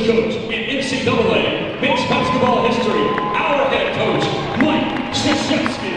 First coach in NCAA men's basketball history, our head coach, Mike Krzyzewski.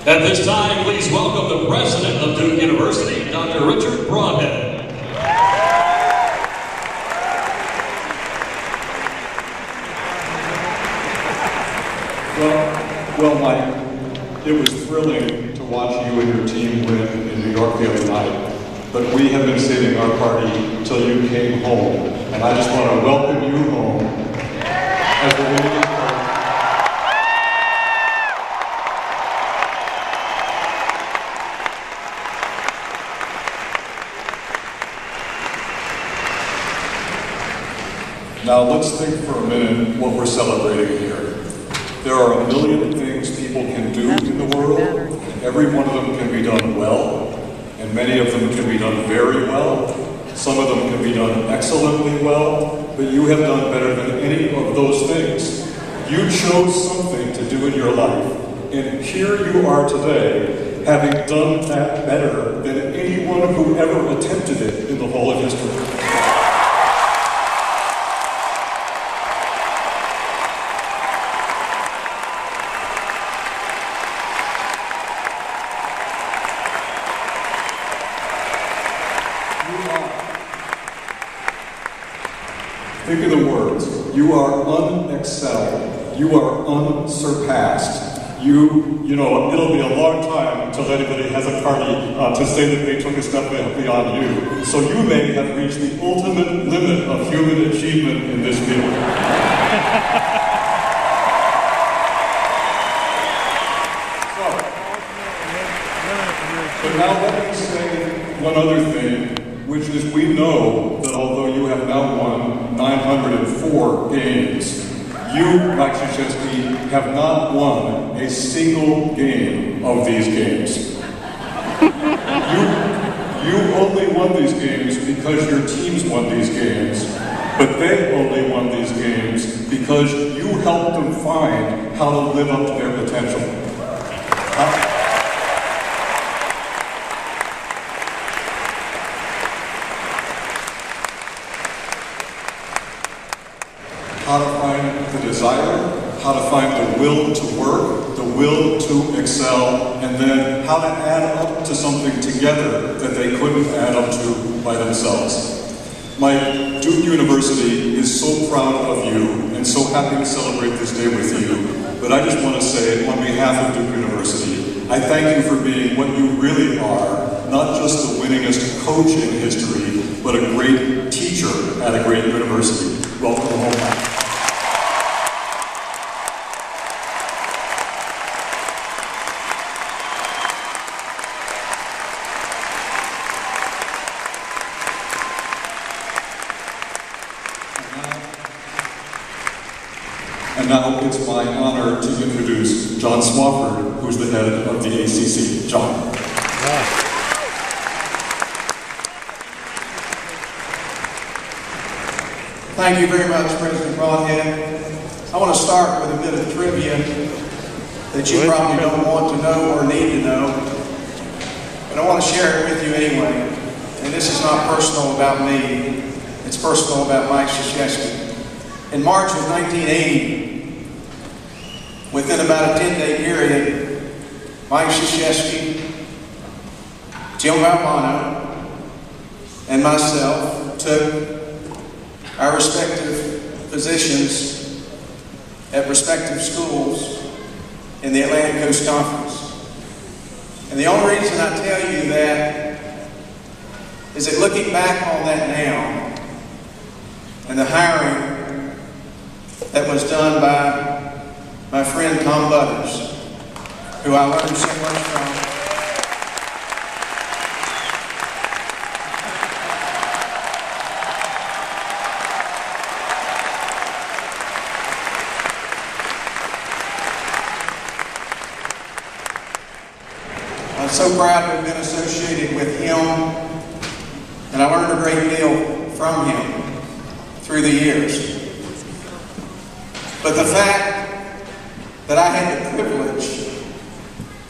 At this time, please welcome the president of Duke University, Dr. Richard Broadhead. Well, Mike, it was thrilling to watch you and your team win in New York the other night, but we have been saving our party till you came home, and I just want to welcome you home as the winningest coach. Now let's think for a minute what we're celebrating here. There are a million things people can do in the world. Every one of them can be done well, and many of them can be done very well. Some of them can be done excellently well, but you have done better than any of those things. You chose something to do in your life, and here you are today, having done that better than anyone who ever attempted it in the whole of history. Think of the words. You are unexcelled. You are unsurpassed. You know, it'll be a long time until anybody has a party to say that they took a step beyond you. So you may have reached the ultimate limit of human achievement in this field. But now let me say one other thing, which is we know that although you have now won 904 games, you, Mike Krzyzewski, have not won a single game of these games. You only won these games because your teams won these games, but they only won these games because you helped them find how to live up to their potential. How to find the desire, how to find the will to work, the will to excel, and then how to add up to something together that they couldn't add up to by themselves. Mike, Duke University is so proud of you and so happy to celebrate this day with you. But I just want to say, on behalf of Duke University, I thank you for being what you really are, not just the winningest coach in history, but a great teacher at a great university. Welcome home, Mike. And now it's my honor to introduce John Swafford, who's the head of the ACC. John. Thank you very much, President Broadhead. I want to start with a bit of trivia that you probably don't want to know or need to know, but I want to share it with you anyway. And this is not personal about me, it's personal about Mike Krzyzewski. In March of 1980, within about a 10-day period, Mike Krzyzewski, Jim Valvano, and myself took our respective positions at respective schools in the Atlantic Coast Conference. And the only reason I tell you that is that looking back on that now, and the hiring that was done by my friend Tom Butters, who I learned so much from. I'm so proud to have been associated with him, and I learned a great deal from him through the years. But the fact that I had the privilege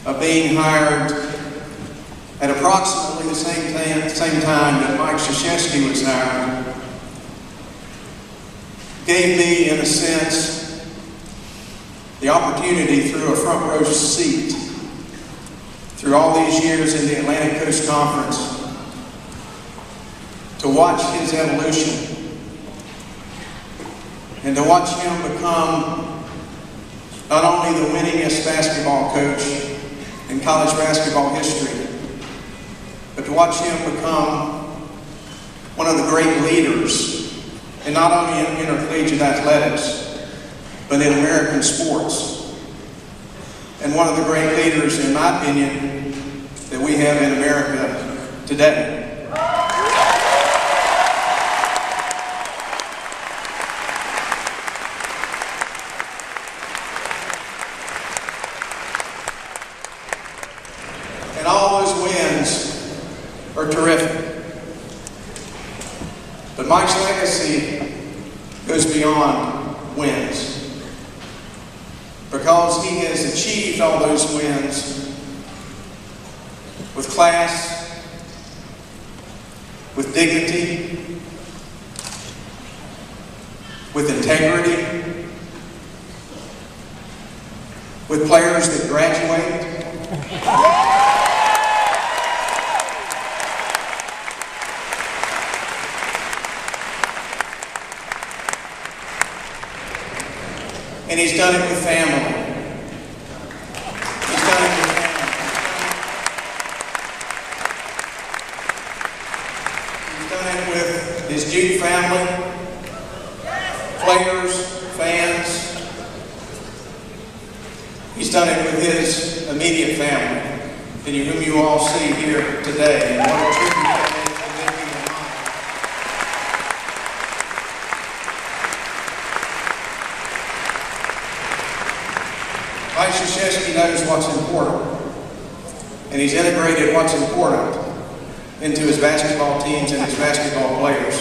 of being hired at approximately the same time that Mike Krzyzewski was hired gave me, in a sense, the opportunity through a front row seat through all these years in the Atlantic Coast Conference to watch his evolution and to watch him become not only the winningest basketball coach in college basketball history, but to watch him become one of the great leaders in not only in intercollegiate athletics, but in American sports. And one of the great leaders, in my opinion, that we have in America today. And all those wins are terrific. But Mike's legacy goes beyond wins, because he has achieved all those wins with class, with dignity, with integrity, with players that graduate. And he's done it with family. He's done it with family. He's done it with his Duke family, players, fans. He's done it with his immediate family, and whom you all see here today. And what a tribute that is to Nikki and Mike. Mike Krzyzewski knows what's important, and he's integrated what's important into his basketball teams and his basketball players.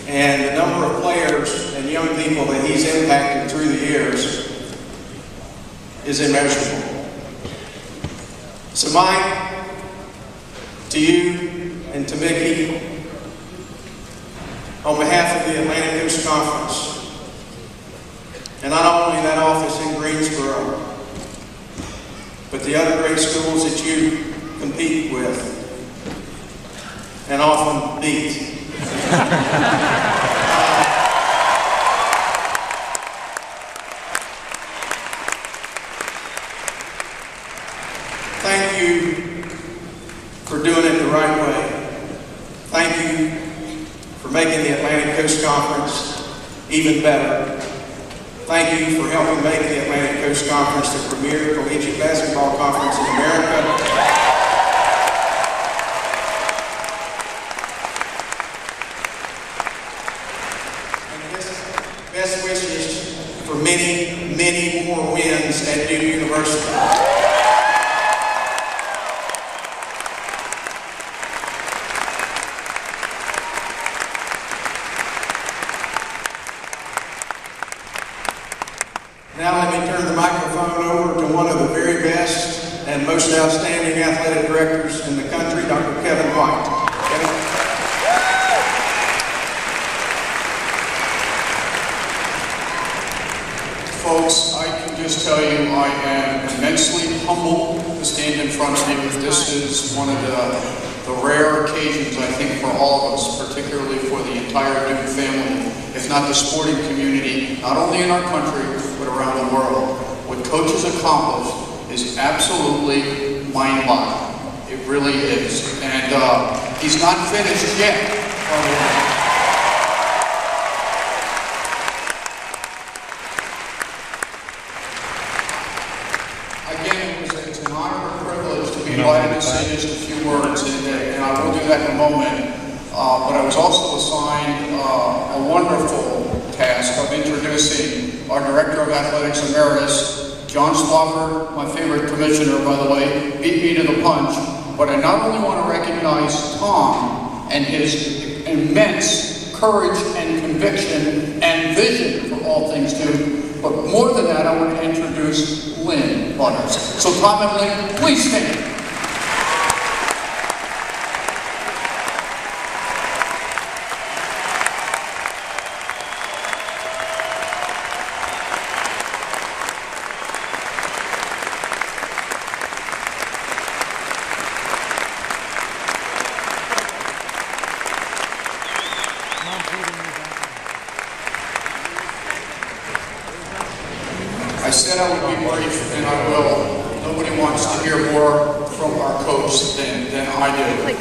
And the number of players and young people that he's impacted through the years is immeasurable. So Mike, to you and to Mickey, on behalf of the Atlantic Coast Conference, and not only that office in Greensboro, but the other great schools that you compete with and often beat. Thank you for doing it the right way. Thank you for making the Atlantic Coast Conference even better. Thank you for helping make the Atlantic Coast Conference the premier collegiate basketball conference in America. Best wishes for many, many more wins at Duke University. Now let me turn the microphone over to one of the very best and most outstanding athletic directors in the country, Dr. Kevin White. Kevin? Folks, I can just tell you I am immensely humbled to stand in front of you. This is one of the rare occasions, I think, for all of us, particularly for the entire Duke family, if not the sporting community, not only in our country, but around the world. What Coach has accomplished is absolutely mind-boggling. It really is. And he's not finished yet, by the way. Again, it's an honor and privilege to be invited to say just a few words, and I will do that in a moment. But I was also assigned a wonderful task of introducing our Director of Athletics Emeritus, John Spofford, my favorite commissioner, by the way, beat me to the punch. But I not only want to recognize Tom and his immense courage and conviction and vision for all things new, but more than that, I want to introduce Lynn Butters. So Tom and Lynn, please stand. I said I would be brief, and I will. Nobody wants to hear more from our coach than I do.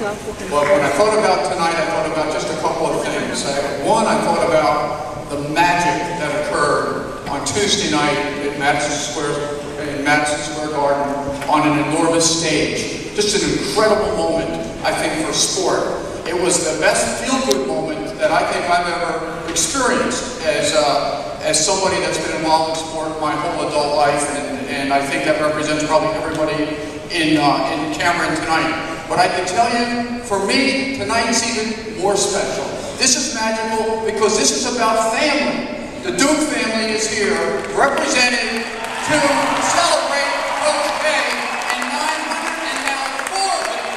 But when I thought about tonight, I thought about just a couple of things. One, I thought about the magic that occurred on Tuesday night in Madison Square Garden on an enormous stage. Just an incredible moment, I think, for sport. It was the best feel-good moment that I think I've ever experienced as somebody that's been involved in sport my whole adult life, and I think that represents probably everybody in Cameron tonight. But I can tell you, for me, tonight's even more special. This is magical because this is about family. The Duke family is here, represented to celebrate Coach K and 904 of them.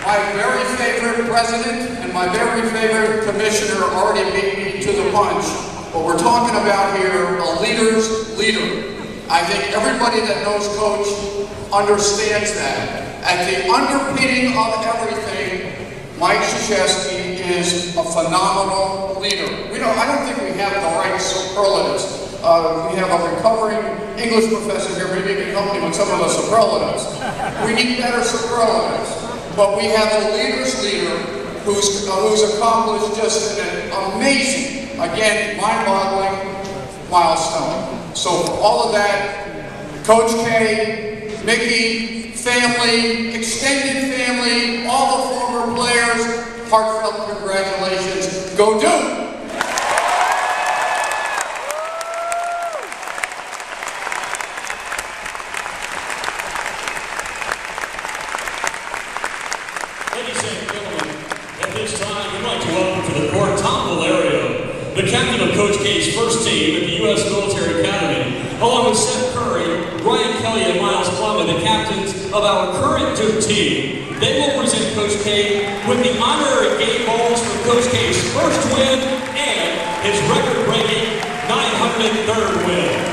My very favorite president and my very favorite commissioner already beat me to the punch. But we're talking about here a leader's leader. I think everybody that knows Coach understands that. At the underpinning of everything, Mike Krzyzewski is a phenomenal leader. I don't think we have the right superlatives. We have a recovering English professor here. Maybe he can help me with some of the superlatives. We need better superlatives. But we have a leader's leader who's accomplished just an amazing, again, mind-boggling milestone. So for all of that, Coach K, Mickey, family, extended family, all the former players, heartfelt congratulations. Go Duke! Ladies and gentlemen, at this time, we'd like to welcome to the court Tom Valerio, the captain of Coach K's first team at the U.S. Military Academy, along with Seth Curry, Ryan Kelly, and Miles Plummer, the captains of our current Duke team. They will present Coach K with the honorary game balls for Coach K's first win and his record-breaking 903rd win.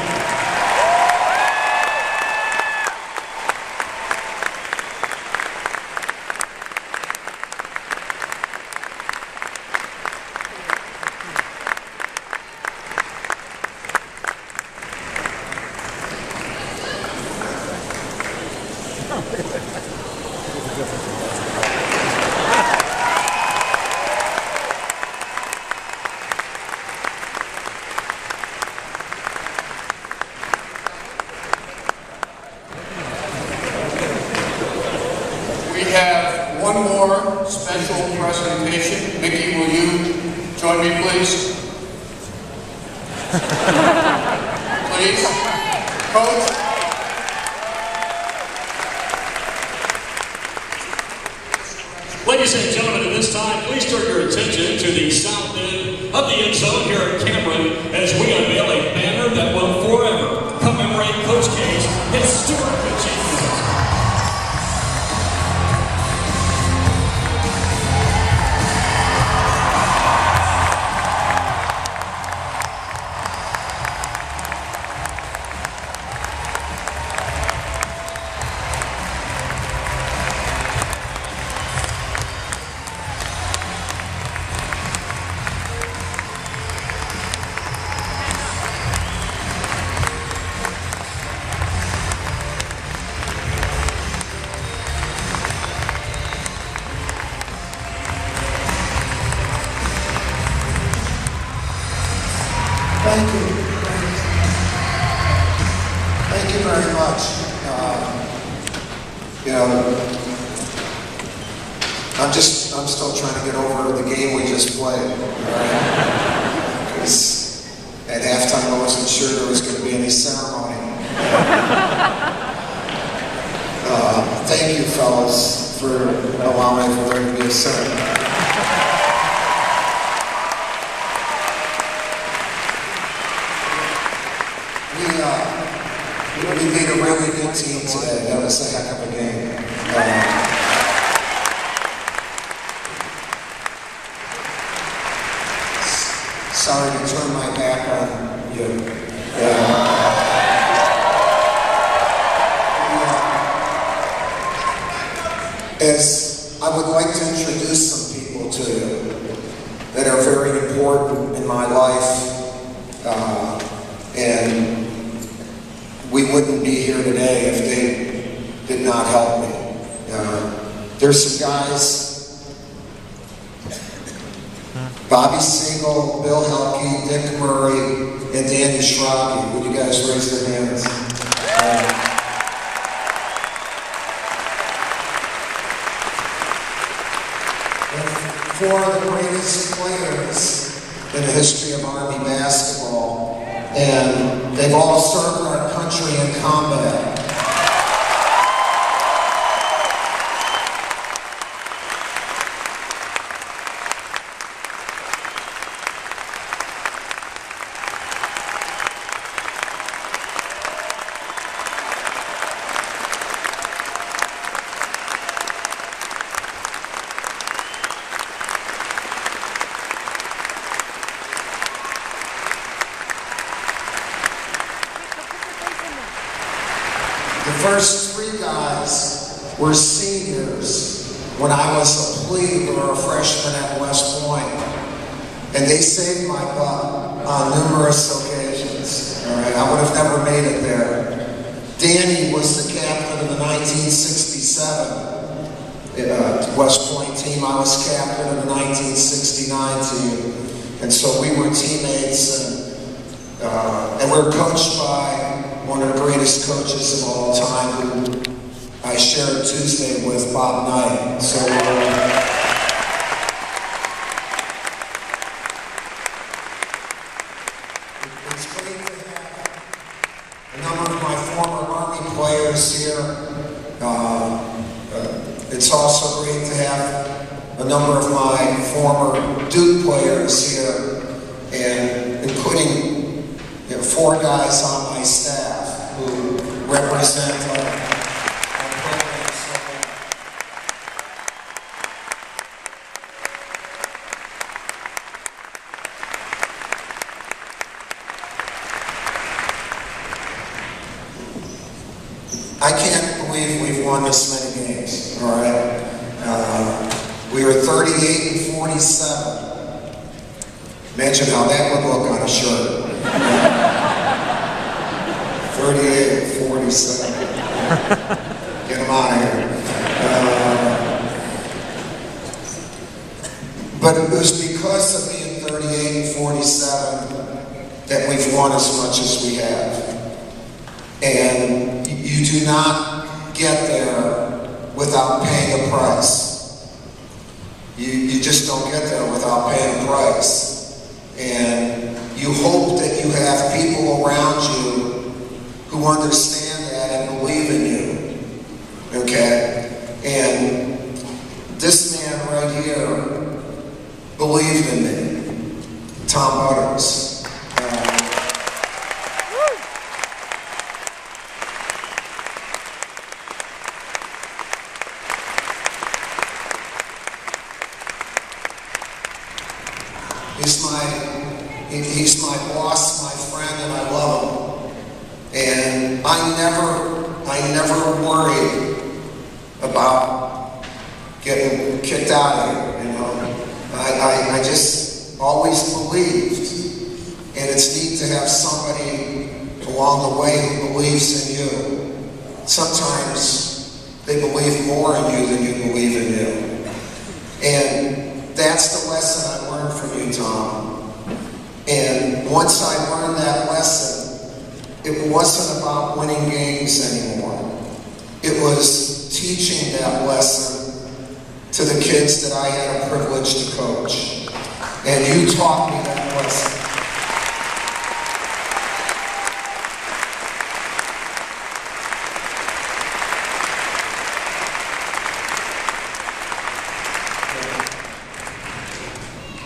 We have one more special presentation. Mickey, will you join me, please? Please. Coach. Ladies and gentlemen, at this time, please turn your attention to the south end of the end zone here at Cameron as we unveil a banner that will forever commemorate Coach K's historic achievements. Thank you. Thank you very much. I'm still trying to get over the game we just played. Because at halftime I wasn't sure there was going to be any ceremony. Thank you, fellas, for allowing for there to be a ceremony. We made a really good team today. That was a heck of a game. Sorry to turn my back on you. As I would like to introduce some people to you that are very important in my life, and we wouldn't be here today if they did not help me. There's some guys, Bobby Siegel, Bill Helke, Dick Murray, and Danny Schraube. Would you guys raise their hands? Four of the greatest players in the history of Army basketball, and they've all served our country in combat. The first three guys were seniors when I was a plebe or a freshman at West Point, and they saved my butt on numerous occasions. All right, I would have never made it there. Danny was the captain of the 1967 West Point team. I was captain of the 1969 team, and so we were teammates, and we were coached by one of the greatest coaches of all time, who I shared Tuesday with, Bob Knight. So it's great to have a number of my former Army players here. It's also great to have a number of my former Duke players here, and including four guys on my staff who represent our program. I can't believe we've won this many games, all right? We were 38-47. Imagine how that would look on a shirt. 38-47. Get them out of here. But it was because of being 38-47 that we've won as much as we have. And you do not get there without paying a price. You just don't get there without paying a price. And you hope that you have people around you who understand that and believe in you, okay? And this man right here believed in me, Tom Butters. He's my boss, my friend, and I love him. And I never worried about getting kicked out of here, you know. I just always believed, and it's neat to have somebody along the way who believes in you. Sometimes they believe more in you than you believe in you. And that's the lesson I learned from you, Tom. And once I learned that lesson, it wasn't about winning games anymore. It was teaching that lesson to the kids that I had a privilege to coach. And you taught me that lesson.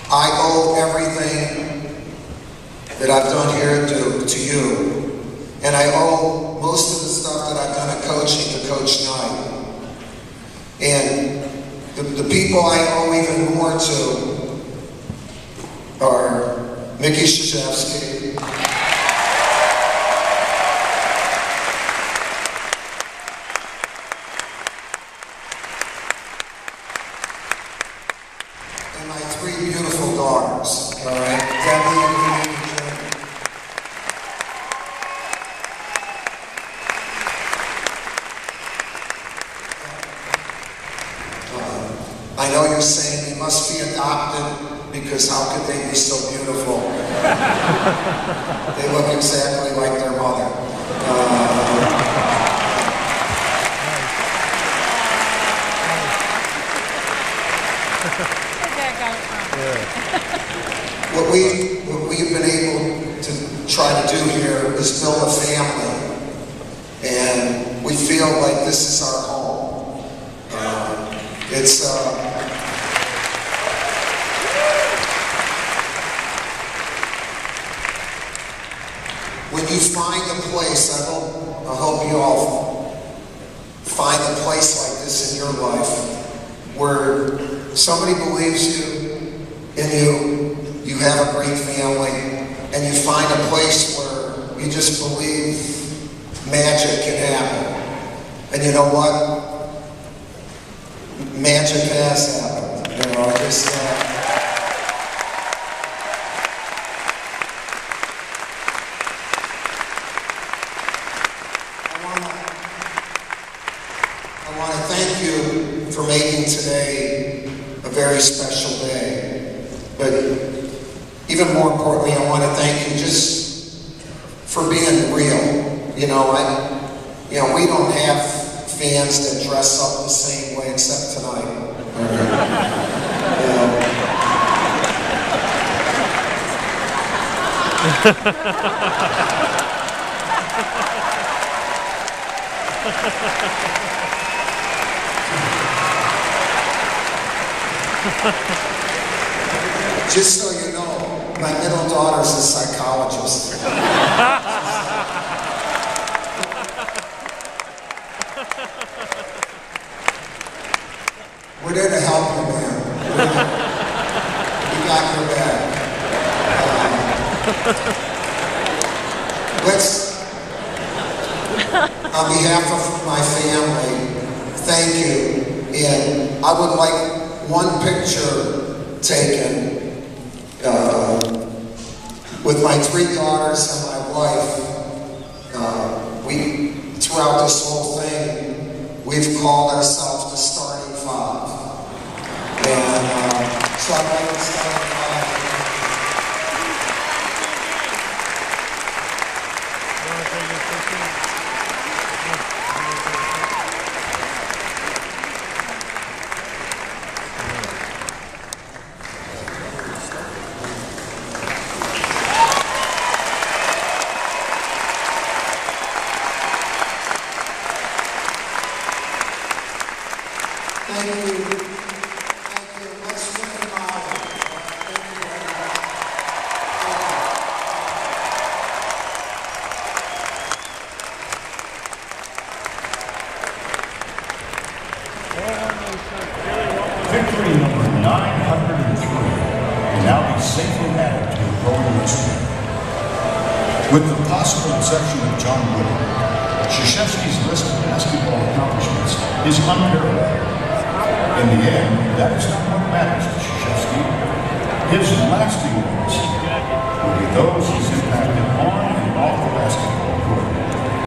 I owe everything that I've done here to you. And I owe most of the stuff that I've done at coaching to Coach Knight. And the people I owe even more to are Mickey Krzyzewski, and my three beautiful daughters, all right? Debbie and Amy and Jen. I know you're saying they must be adopted because how could they be so beautiful? They look exactly like their mother. What we've been able to try to do here is build a family, and we feel like this is our home. When you find a place, I hope you all find a place like this in your life where somebody believes in you have a great family, and you find a place where you just believe magic can happen. And you know what? Magic has happened. You know, I want to thank you for making today a very special day. But even more importantly, I want to thank you just for being real. You know, we don't have fans that dress up the same way except tonight. Just so you know, my middle daughter's a psychologist. We're there to help you, man. We got your back. On behalf of my family, thank you. And I would like one picture taken with my three daughters and my wife. Throughout this whole thing, we've called ourselves the Starting Five. And so I'd like to start Thank you. Let's win the ball. Thank you very much. Victory number 903 will now be safely added to the voting list. With the possible exception of John Wood, Krzyzewski's list of basketball accomplishments is unparalleled. In the end, that is not what matters to Krzyzewski. His lasting ones will be those he's impacted on